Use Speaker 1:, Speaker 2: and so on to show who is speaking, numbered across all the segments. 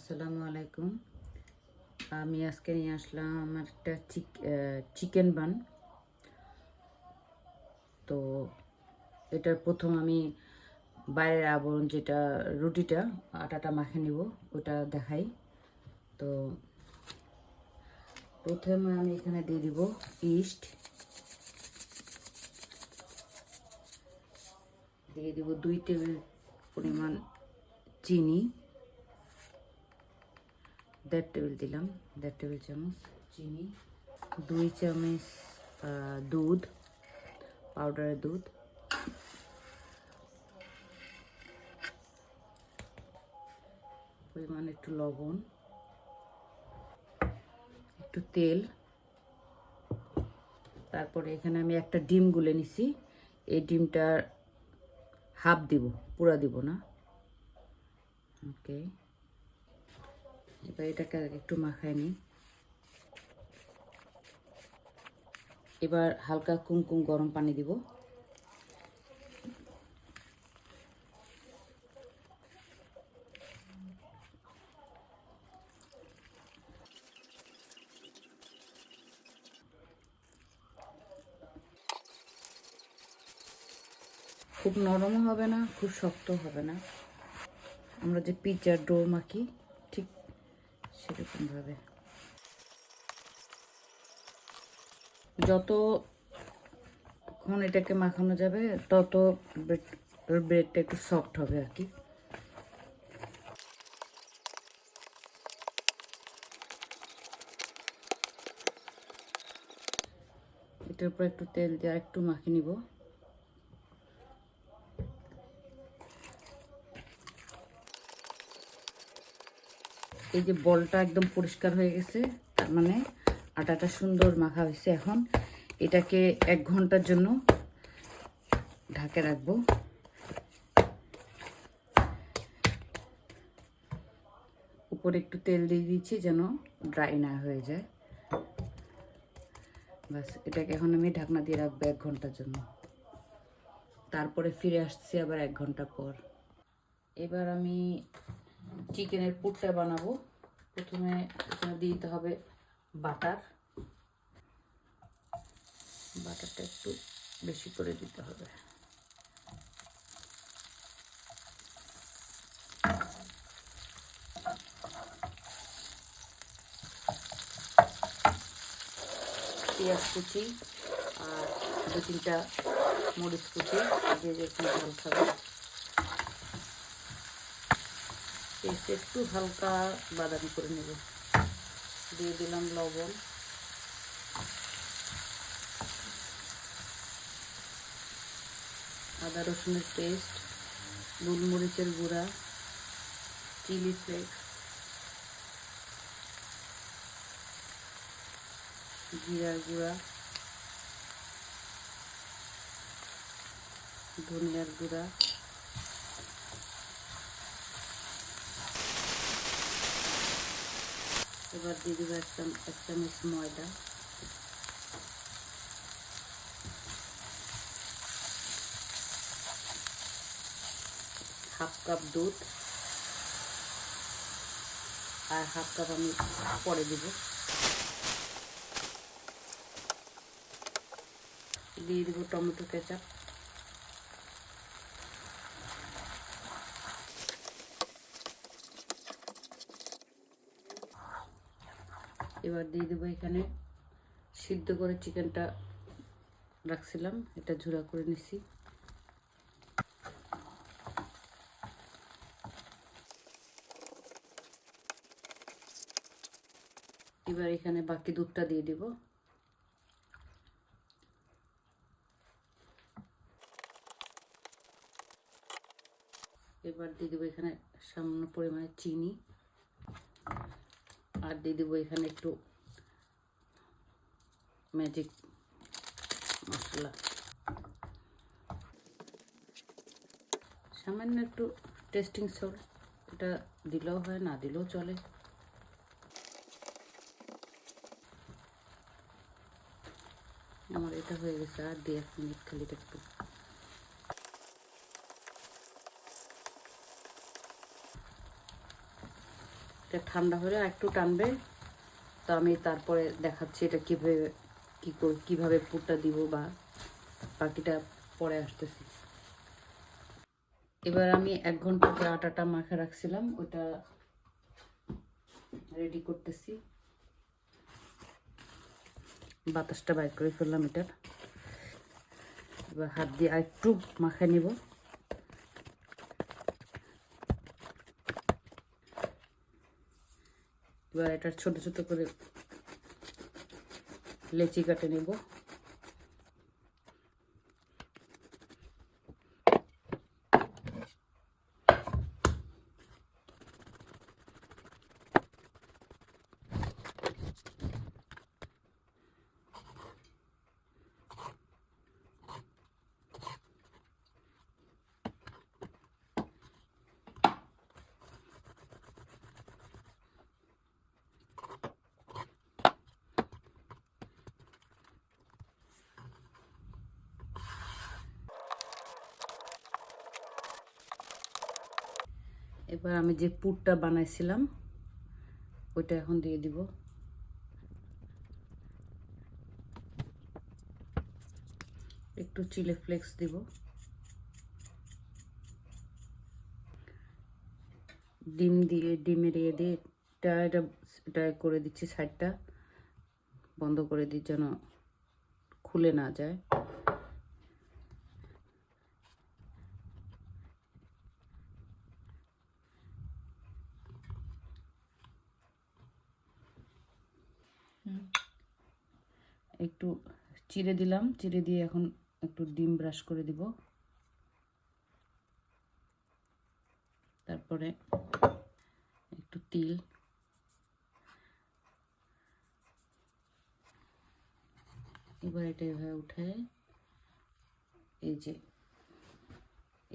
Speaker 1: আসসালামু আলাইকুম। আমি আজকে নিয়ে আসলাম আমার একটা চিকেন বান। তো এটার প্রথম আমি বাইরের আবরণ যেটা রুটিটা আটাটা মাখে নিব ওটা দেখাই। তো প্রথমে আমি এখানে দিয়ে দিব ইস্ট, দিয়ে দিব 2 টেবিল পরিমাণ চিনি, 1.5 টেবিল দিলাম, 1.5 টেবিল চামচ চিনি, 2 চামচ দুধ, পাউডারের দুধ, পরিমাণ একটু লবণ, একটু তেল। তারপরে এখানে আমি একটা ডিম গুলে নিছি, এই ডিমটার হাফ দিব, পুরা দিব না। ওকে, এবার এটাকে একটু মাখায় নিই। এবার হালকা কুমকুম গরম পানি দিব। খুব নরমও হবে না, খুব শক্ত হবে না, আমরা যে পিৎজার ডো মাখি ঠিক সেরকমভাবে। যতক্ষণ এটাকে মাখানো যাবে তত ব্রেডটা একটু সফট হবে আর কি। এটার উপর একটু তেল দিয়ে একটু মাখিয়ে নিব। এই যে বলটা একদম পরিষ্কার হয়ে গেছে, তার মানে আটাটা সুন্দর মাখা হয়েছে। এখন এটাকে 1 ঘন্টার জন্য ঢাকে রাখবো। উপরে একটু তেল দিয়ে দিচ্ছি যেন ড্রাই না হয়ে যায়। বাস, এটাকে এখন আমি ঢাকনা দিয়ে রাখবো 1 ঘন্টার জন্য। তারপরে ফিরে আসছি আবার 1 ঘন্টা পর। এবার আমি চিকেনের পুরটা বানাবো। প্রথমে এখানে দিতে হবে বাটার। বাটারটা একটু বেশি করে দিতে হবে। পেঁয়াজ কুচি আর 2-3টা মরিচ কুচি, যে যেরকম ঝাল খাবে। পেস্ট একটু হালকা বাদামি করে নেব। দিয়ে দিলাম লবণ, আদা রসুনের পেস্ট, গোলমরিচের গুঁড়া, চিলি ফ্লেক্স, জিরার গুঁড়া, ধনিয়ার গুঁড়া, এবার দিয়ে দেবো 1 চামচ ময়দা, হাফ কাপ দুধ, আর হাফ কাপ আমি পরে দিব। দিয়ে দেবো টমেটো কেচাপ, এবার দিয়ে দেবো এখানে সিদ্ধ করে চিকেনটা রাখছিলাম, এটা ঝুরা করে নিছি। এবার এখানে বাকি দুধটা দিয়ে দিব। এবার দিয়ে দেবো এখানে সামান্য পরিমাণে চিনি, আর দিয়ে দেবো এখানে একটু ম্যাজিক মশলা, সামান্য একটু টেস্টিং সল্ট। এটা দিলেও হয়, না দিলেও চলে। আমার এটা হয়ে গেছে, আর 1 মিনিট খালি একটু। এটা ঠান্ডা হলে একটু টানবে, তো আমি তারপরে দেখাচ্ছি এটা কীভাবে পুরটা দিব, বা বাকিটা পরে আসতেছি। এবার আমি 1 ঘন্টা যে আটাটা মাখা রাখছিলাম ওটা রেডি করতেছি। বাতাসটা বাইর করে ফেললাম এটার। এবার হাত দিয়ে আরেকটু মাখা নিব। এবার এটার ছোট ছোট করে লেচি কাটে নেব। এবার আমি যে পুরটা বানাইছিলাম ওইটা এখন দিয়ে দিব। একটু চিলি ফ্লেক্স দিব। ডিমের দিয়ে এটা করে দিচ্ছি, সাইডটা বন্ধ করে দিই যেন খুলে না যায়। একটু চিড়ে দিলাম, চিড়ে দিয়ে এখন একটু ডিম ব্রাশ করে দিব। তারপরে একটু তিল, এবার এটা এভাবে উঠায় এই যে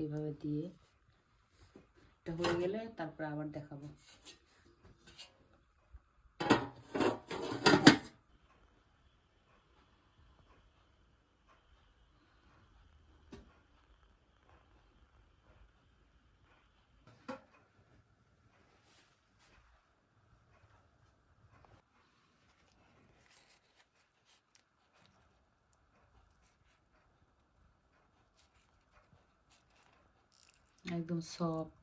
Speaker 1: এইভাবে দিয়ে এটা হয়ে গেলে তারপর আবার দেখাবো। একদম সফট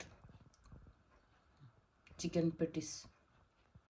Speaker 1: চিকেন প্যাটিস।